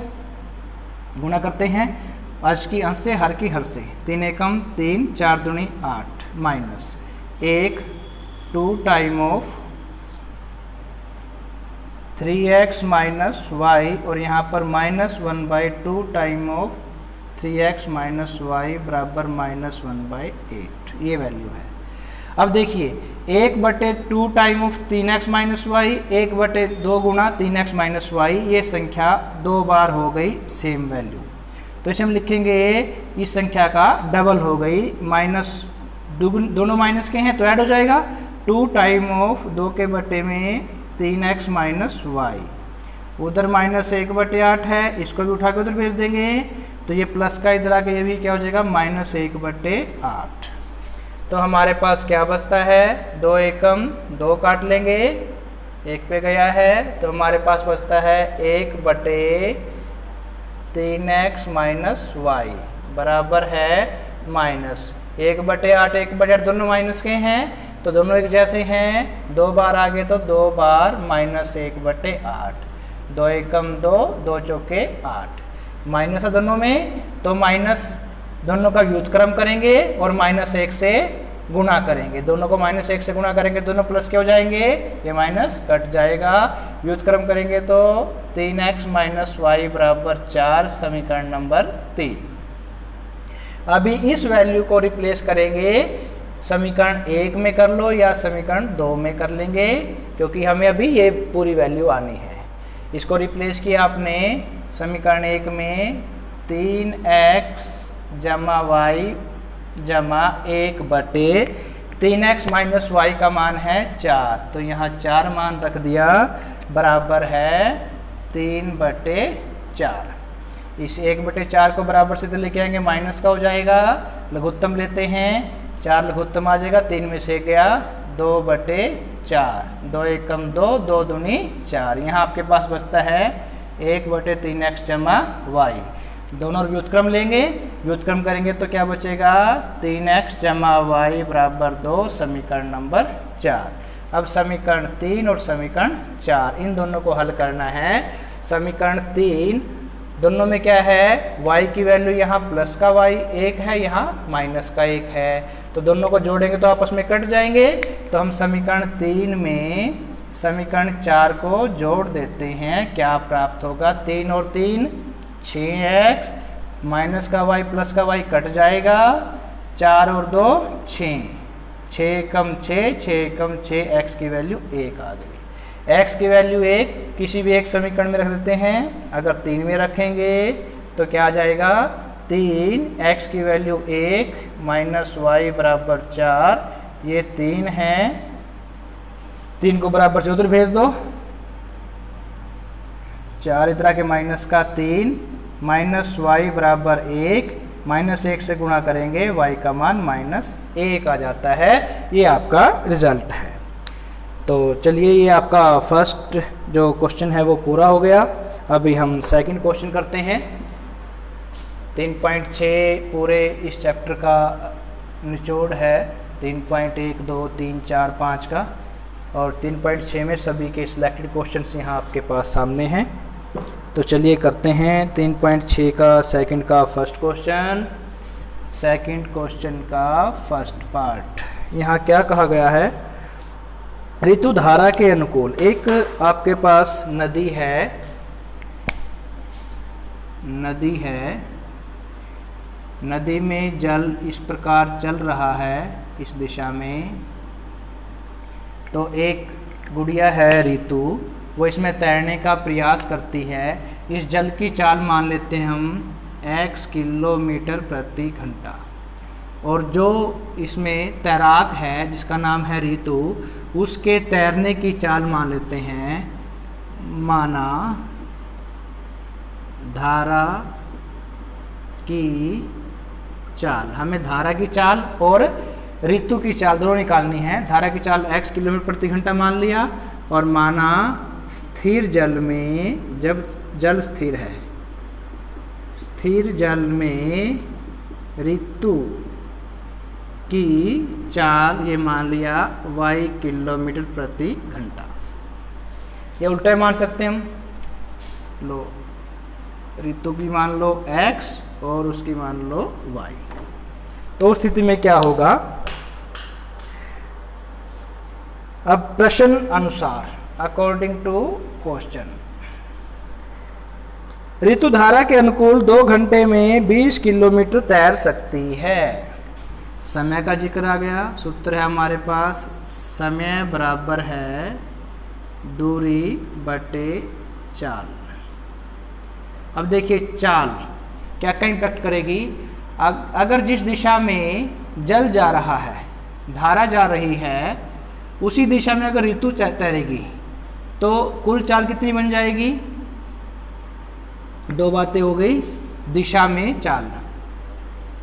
गुणा करते हैं आज की अंश से हर की हर से, 3 एकम 3 4 दूनी 8 minus 1 2 time of 3x minus y और यहाँ पर minus 1/2 time of 3x minus y बराबर माइनस 1/8, ये वैल्यू है। अब देखिए 1/2 time of 3x minus Y 1/2 गुणा 3x माइनस वाई, ये संख्या 2 बार हो गई सेम वैल्यू, तो इसे हम लिखेंगे इस संख्या का डबल हो गई, माइनस दोनों माइनस के हैं तो ऐड हो जाएगा 2 टाइम ऑफ 2 के बटे में 3x माइनस वाई, उधर माइनस 1/8 है, इसको भी उठा के उधर भेज देंगे तो ये प्लस का इधर आके ये भी क्या हो जाएगा माइनस 1/8। तो हमारे पास क्या बचता है 2 एकम 2 काट लेंगे, 1 पे गया है तो हमारे पास बचता है 1/3x माइनस वाई बराबर है माइनस 1/8 1/8 दोनों माइनस के हैं तो दोनों एक जैसे हैं, 2 बार आगे तो 2 बार माइनस 1/8, 2 एकम 2 2 चौके 8, माइनस है दोनों में तो माइनस दोनों का व्युत्क्रम करेंगे और -1 से गुणा करेंगे, दोनों को -1 से गुणा करेंगे दोनों प्लस के हो जाएंगे, ये माइनस कट जाएगा, व्युत्क्रम करेंगे तो 3x माइनस वाई बराबर 4, समीकरण नंबर 3। अभी इस वैल्यू को रिप्लेस करेंगे, समीकरण 1 में कर लो या समीकरण 2 में कर लेंगे क्योंकि हमें अभी ये पूरी वैल्यू आनी है। इसको रिप्लेस किया आपने समीकरण 1 में 3x जमा वाई जमा 1/3x माइनस वाई का मान है 4, तो यहाँ 4 मान रख दिया बराबर है 3/4। इस 1/4 को बराबर से तो लेके आएंगे माइनस का हो जाएगा, लघुत्तम लेते हैं 4 लघुत्तम आ जाएगा, 3 में से गया 2/4, 2 एकम 2 2 दूनी 4, यहाँ आपके पास बचता है 1/3x जमा वाई, दोनों व्युत्क्रम लेंगे, व्युत्क्रम करेंगे तो क्या बचेगा 3x जमा वाई बराबर 2, समीकरण नंबर 4। अब समीकरण 3 और समीकरण 4 इन दोनों को हल करना है। समीकरण 3 दोनों में क्या है y की वैल्यू यहाँ प्लस का y 1 है, यहाँ माइनस का 1 है, तो दोनों को जोड़ेंगे तो आपस में कट जाएंगे, तो हम समीकरण 3 में समीकरण 4 को जोड़ देते हैं, क्या प्राप्त होगा 3 और 3 6x माइनस का y प्लस का y कट जाएगा, 4 और 2 6, 6 कम 6 6 कम 6, x की वैल्यू 1 आ गई। x की वैल्यू 1 किसी भी एक समीकरण में रख देते हैं, अगर 3 में रखेंगे तो क्या आ जाएगा 3, x की वैल्यू 1 माइनस वाई बराबर 4, ये 3 है, 3 को बराबर से उधर भेज दो, 4 इधर के माइनस का 3 माइनस वाई बराबर 1, -1 से गुणा करेंगे y का मान -1 आ जाता है, ये आपका रिजल्ट है। तो चलिए ये आपका फर्स्ट जो क्वेश्चन है वो पूरा हो गया। अभी हम सेकंड क्वेश्चन करते हैं। 3.6 पूरे इस चैप्टर का निचोड़ है, 3.1, 2, 3, 4, 5 का, और 3.6 में सभी के सिलेक्टेड क्वेश्चंस यहाँ आपके पास सामने हैं। तो चलिए करते हैं 3.6 का सेकंड का फर्स्ट क्वेश्चन। सेकंड क्वेश्चन का फर्स्ट पार्ट, यहाँ क्या कहा गया है, ऋतु धारा के अनुकूल एक आपके पास नदी है, नदी में जल इस प्रकार चल रहा है इस दिशा में। तो एक गुड़िया है ऋतु, वो इसमें तैरने का प्रयास करती है। इस जल की चाल मान लेते हैं हम x किलोमीटर प्रति घंटा, और जो इसमें तैराक है जिसका नाम है ऋतु, उसके तैरने की चाल मान लेते हैं, माना धारा की चाल। हमें धारा की चाल और ऋतु की चाल दोनों निकालनी है। धारा की चाल x किलोमीटर प्रति घंटा मान लिया, और माना स्थिर जल में, जब जल स्थिर है, स्थिर जल में ऋतु की चाल ये मान लिया y किलोमीटर प्रति घंटा। ये उल्टा मान सकते हैं हम, लो ऋतु की मान लो x और उसकी मान लो y। तो उस स्थिति में क्या होगा, अब प्रश्न अनुसार, अकॉर्डिंग टू क्वेश्चन, ऋतु धारा के अनुकूल 2 घंटे में 20 किलोमीटर तैर सकती है। समय का जिक्र आ गया, सूत्र है हमारे पास, समय बराबर है दूरी बटे चाल। अब देखिए चाल क्या क्या इम्पैक्ट करेगी, अगर जिस दिशा में जल जा रहा है, धारा जा रही है, उसी दिशा में अगर ऋतु तैरेगी तो कुल चाल कितनी बन जाएगी, 2 बातें हो गई, दिशा में चाल,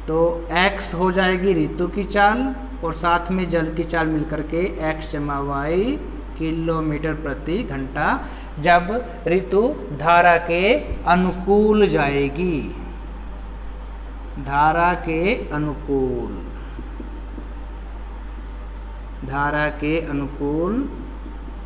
तो x हो जाएगी ऋतु की चाल, और साथ में जल की चाल मिलकर के x जमा y किलोमीटर प्रति घंटा, जब ऋतु धारा के अनुकूल जाएगी, धारा के अनुकूल, धारा के अनुकूल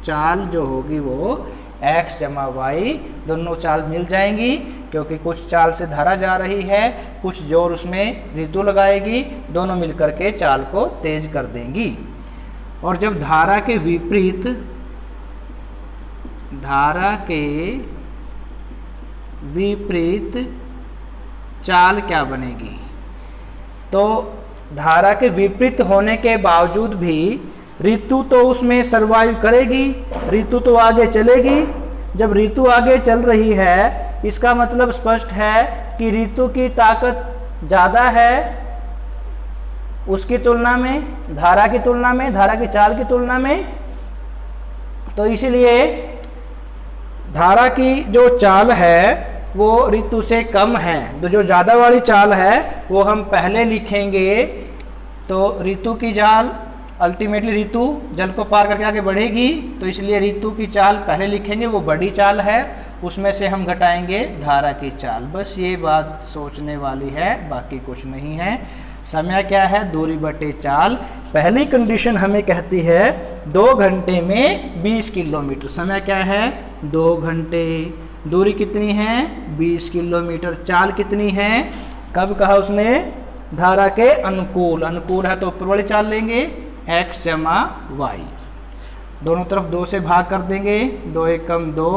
चाल जो होगी वो x जमा y, दोनों चाल मिल जाएंगी, क्योंकि कुछ चाल से धारा जा रही है, कुछ जोर उसमें ऋतु लगाएगी, दोनों मिलकर के चाल को तेज कर देंगी। और जब धारा के विपरीत, धारा के विपरीत चाल क्या बनेगी, तो धारा के विपरीत होने के बावजूद भी ऋतु तो उसमें सरवाइव करेगी, ऋतु तो आगे चलेगी। जब ऋतु आगे चल रही है, इसका मतलब स्पष्ट है कि ऋतु की ताकत ज़्यादा है उसकी तुलना में, धारा की तुलना में, धारा की चाल की तुलना में। तो इसलिए धारा की जो चाल है वो ऋतु से कम है, तो जो ज़्यादा वाली चाल है वो हम पहले लिखेंगे। तो ऋतु की चाल, अल्टीमेटली ऋतु जल को पार करके आगे बढ़ेगी, तो इसलिए ऋतु की चाल पहले लिखेंगे, वो बड़ी चाल है, उसमें से हम घटाएंगे धारा की चाल। बस ये बात सोचने वाली है, बाकी कुछ नहीं है। समय क्या है, दूरी बटे चाल। पहली कंडीशन हमें कहती है 2 घंटे में 20 किलोमीटर। समय क्या है, 2 घंटे। दूरी कितनी है, 20 किलोमीटर। चाल कितनी है, कब कहा उसने, धारा के अनुकूल। अनुकूल है तो ऊपर वाली चाल लेंगे, x जमा y, दोनों तरफ 2 से भाग कर देंगे, 2 एकम 2,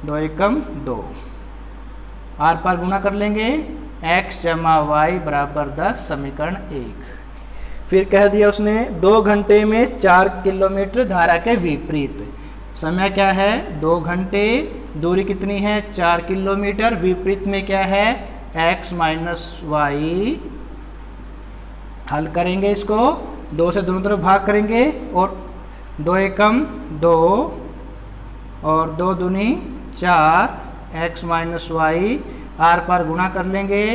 2 एकम 2, आर पार गुणा कर लेंगे, x जमा y बराबर 10, समीकरण 1। फिर कह दिया उसने 2 घंटे में 4 किलोमीटर धारा के विपरीत। समय क्या है, 2 घंटे, दूरी कितनी है, 4 किलोमीटर, विपरीत में क्या है, x माइनस वाई। हल करेंगे इसको, 2 से दोनों तरफ भाग करेंगे, और 2 एकम 2 और 2 दूनी 4, x माइनस वाई, आर पार गुणा कर लेंगे,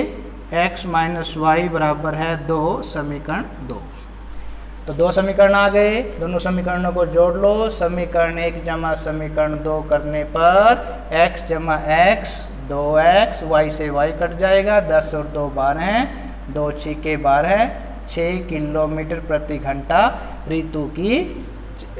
x माइनस वाई बराबर है 2, समीकरण 2। तो 2 समीकरण आ गए, दोनों समीकरणों को जोड़ लो। समीकरण 1 जमा समीकरण 2 करने पर x जमा x 2x, y से y कट जाएगा, 10 और 2 12, 2 6 12, 6 किलोमीटर प्रति घंटा ऋतु की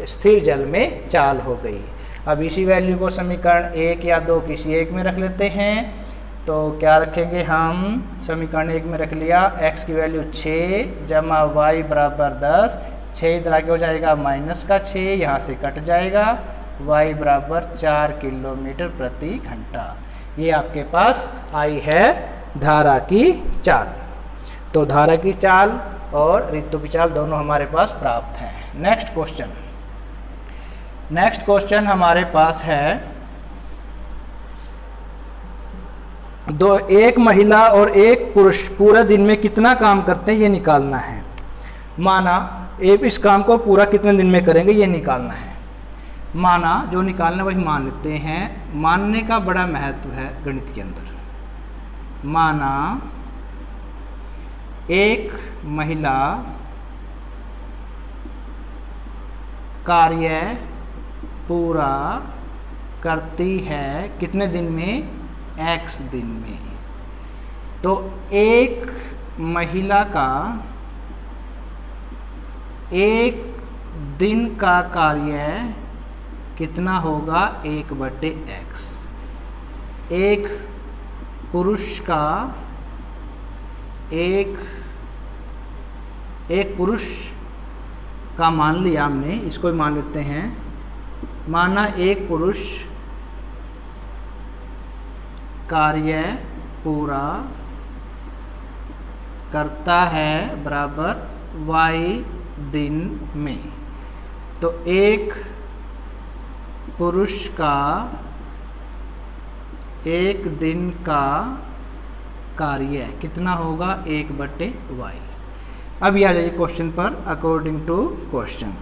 स्थिर जल में चाल हो गई। अब इसी वैल्यू को समीकरण 1 या 2 किसी एक में रख लेते हैं। तो क्या रखेंगे हम, समीकरण 1 में रख लिया x की वैल्यू 6 जमा y बराबर 10, 6 इधर आगे हो जाएगा माइनस का 6, यहाँ से कट जाएगा, y बराबर 4 किलोमीटर प्रति घंटा। ये आपके पास आई है धारा की चाल। तो धारा की चाल और ऋतु की चाल दोनों हमारे पास प्राप्त हैं। नेक्स्ट क्वेश्चन हमारे पास है एक महिला और एक पुरुष पूरा दिन में कितना काम करते हैं ये निकालना है। माना इस काम को पूरा कितने दिन में करेंगे ये निकालना है। माना जो निकालना वही मान लेते हैं, मानने का बड़ा महत्व है गणित के अंदर। माना एक महिला कार्य पूरा करती है कितने दिन में, x दिन में। तो एक महिला का एक दिन का कार्य कितना होगा, 1/x। एक पुरुष का एक पुरुष का मान लिया हमने, इसको भी मान लेते हैं। माना एक पुरुष कार्य पूरा करता है बराबर y दिन में। तो एक पुरुष का एक दिन का कार्य कितना होगा, 1/y। अब आ जाइए क्वेश्चन पर। अकॉर्डिंग टू क्वेश्चन,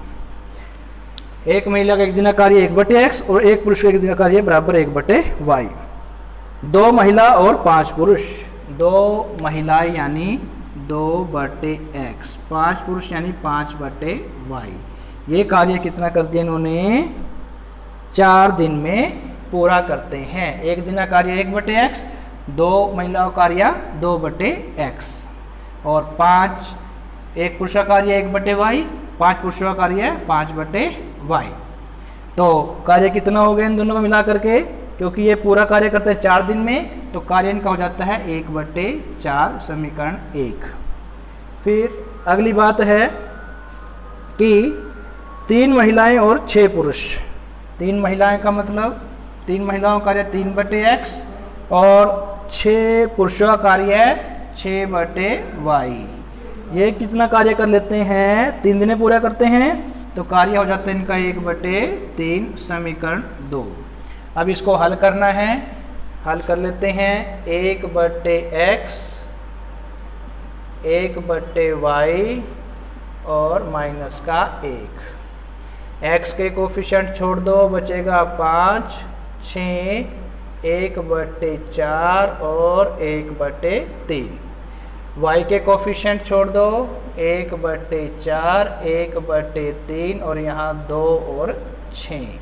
एक महिला का एक दिन का कार्य 1/x और एक पुरुष का एक दिन का कार्य बराबर 1/y। 2 महिला और 5 पुरुष, 2 महिलाएं यानी 2/x, 5 पुरुष यानी 5/y। ये कार्य कितना कर दिया इन्होंने, 4 दिन में पूरा करते हैं। एक दिन का कार्य 1/x, 2 महिलाओं का कार्य 2/x और 5 एक पुरुष का कार्य 1/y, 5 पुरुषों का कार्य 5/y। तो कार्य कितना हो गया इन दोनों को मिला करके, क्योंकि ये पूरा कार्य करते हैं 4 दिन में, तो कार्य इनका हो जाता है 1/4, समीकरण 1। फिर अगली बात है कि 3 महिलाएं और 6 पुरुष। 3 महिलाएं का मतलब 3 महिलाओं का कार्य 3/x और 6 पुरुषों का कार्य 6/y। ये कितना कार्य कर लेते हैं, 3 दिन पूरा करते हैं, तो कार्य हो जाता है इनका 1/3, समीकरण 2। अब इसको हल करना है, हल कर लेते हैं। 1/x, 1/y और माइनस का 1। x के कोफिशिएंट छोड़ दो, बचेगा 5, 6, 1/4 और 1/3। y के कोफिशिएंट छोड़ दो, 1/4, 1/3 और यहाँ 2 और 6।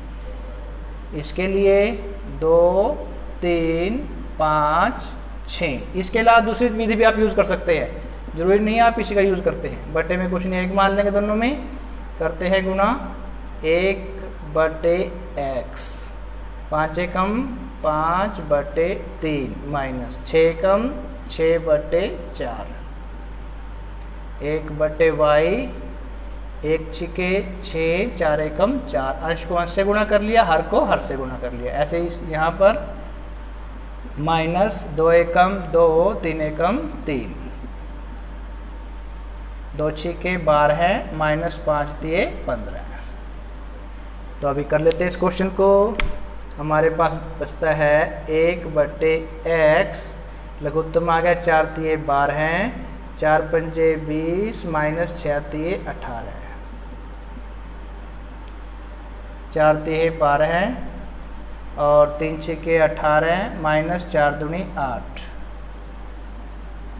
इसके लिए 2, 3, 5, 6। इसके अलावा दूसरी विधि भी आप यूज़ कर सकते हैं, जरूरी नहीं है आप इसी का यूज़ करते हैं। बटे में कुछ नहीं, एक मान लेंगे, दोनों में करते हैं गुना। 1/x, 5 एकम 5/3 माइनस 6 एकम 6/4, 1/y, 1 छिके 6, 4 एकम 4। अंश को अंश से गुणा कर लिया, हर को हर से गुणा कर लिया। ऐसे ही यहाँ पर माइनस 2 एकम 2, 3 एकम 3, 2 छिके 12 है, माइनस 5 दिए 15। तो अभी कर लेते हैं इस क्वेश्चन को। हमारे पास बचता है 1/x, लघुत्तम आ गया 4 तिये 12 हैं, 4 पंजे 20 माइनस 6 तिये 18, 4 तिये 12 हैं और 3 छिके 18 माइनस 4 दूनी 8,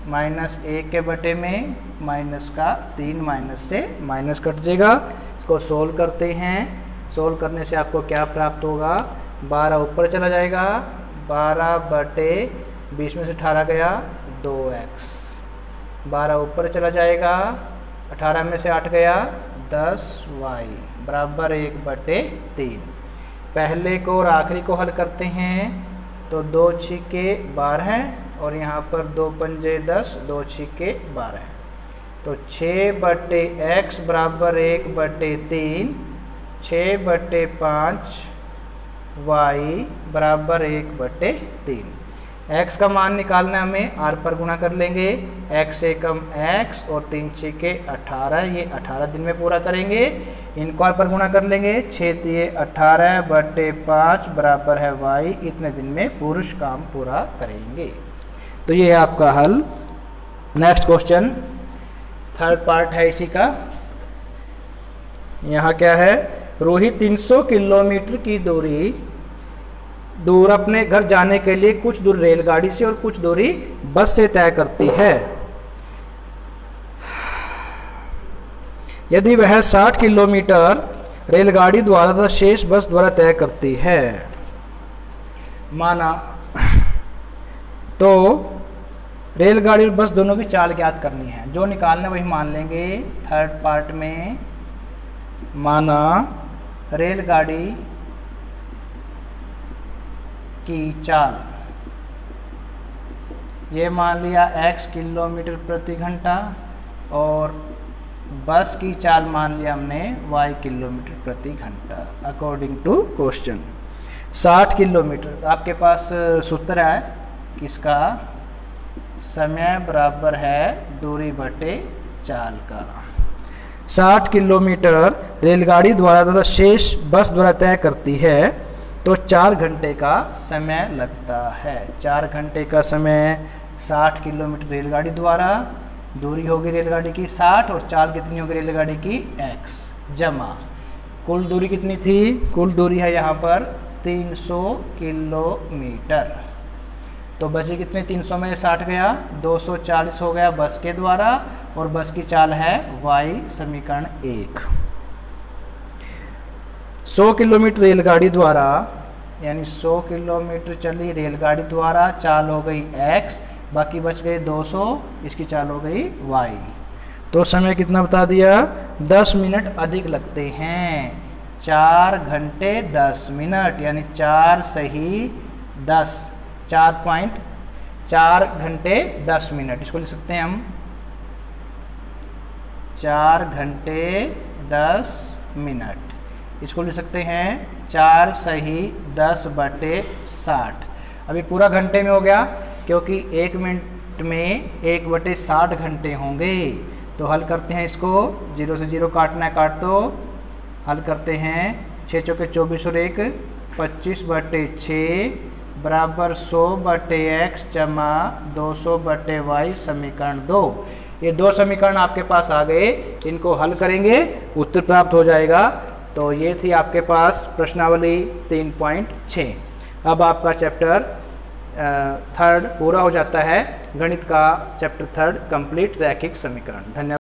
माइनस 1 के बटे में माइनस का 3, माइनस से माइनस कट जाएगा। इसको सोल्व करते हैं। सोल्व करने से आपको क्या प्राप्त होगा, 12 ऊपर चला जाएगा, 12/20 में से 18 गया 2x, 12 ऊपर चला जाएगा, 18 में से 8 गया 10y बराबर 1/3। पहले को और आखिरी को हल करते हैं तो 2 छिके 12 और यहाँ पर 2 पंजे 10, 2 छिके 12, तो 6/x बराबर 1/3, 6/5 y बराबर 1/3। x का मान निकालना हमें r पर गुणा कर लेंगे, x से कम x और 3 छिके 18, ये 18 दिन में पूरा करेंगे, इनको r पर गुणा कर लेंगे, 6 18/5 बराबर है y, इतने दिन में पुरुष काम पूरा करेंगे। तो ये है आपका हल। नेक्स्ट क्वेश्चन, थर्ड पार्ट है इसी का। यहाँ क्या है, रोहित 300 किलोमीटर की दूर अपने घर जाने के लिए कुछ दूर रेलगाड़ी से और कुछ दूरी बस से तय करती है। यदि वह 60 किलोमीटर रेलगाड़ी द्वारा तथा शेष बस द्वारा तय करती है, माना तो रेलगाड़ी और बस दोनों की चाल ज्ञात करनी है। जो निकालना वही मान लेंगे। थर्ड पार्ट में माना रेलगाड़ी की चाल, ये मान लिया x किलोमीटर प्रति घंटा और बस की चाल मान लिया हमने y किलोमीटर प्रति घंटा अकॉर्डिंग टू क्वेश्चन। 60 किलोमीटर आपके पास सूत्र है किसका, समय बराबर है दूरी बटे चाल का। 60 किलोमीटर रेलगाड़ी द्वारा तथा शेष बस द्वारा तय करती है तो 4 घंटे का समय लगता है। 4 घंटे का समय 60 किलोमीटर रेलगाड़ी द्वारा, दूरी होगी रेलगाड़ी की 60 और चाल कितनी होगी रेलगाड़ी की x, जमा कुल दूरी कितनी थी, कुल दूरी है यहाँ पर 300 किलोमीटर। तो बचे कितने, 300 में 60 गया, 240 हो गया बस के द्वारा और बस की चाल है y, समीकरण 1। 100 किलोमीटर रेलगाड़ी द्वारा, यानी 100 किलोमीटर चली रेलगाड़ी द्वारा, चाल हो गई x, बाकी बच गए 200, इसकी चाल हो गई y। तो समय कितना बता दिया, 10 मिनट अधिक लगते हैं। 4 घंटे 10 मिनट, यानी 4 सही 10, 4 घंटे 10 मिनट, इसको लिख सकते हैं हम 4 घंटे 10 मिनट, इसको लिख सकते हैं 4 सही 10/60। अभी पूरा घंटे में हो गया क्योंकि 1 मिनट में 1/60 घंटे होंगे। तो हल करते हैं इसको, 0 से 0 काटना है, काट दो, हल करते हैं। 6 चौके 24 और 1 25/6 बराबर 100/x जमा 200/y, समीकरण 2। ये 2 समीकरण आपके पास आ गए, इनको हल करेंगे उत्तर प्राप्त हो जाएगा। तो ये थी आपके पास प्रश्नावली 3.6। अब आपका चैप्टर 3 पूरा हो जाता है, गणित का चैप्टर 3 कंप्लीट रैखिक समीकरण। धन्यवाद।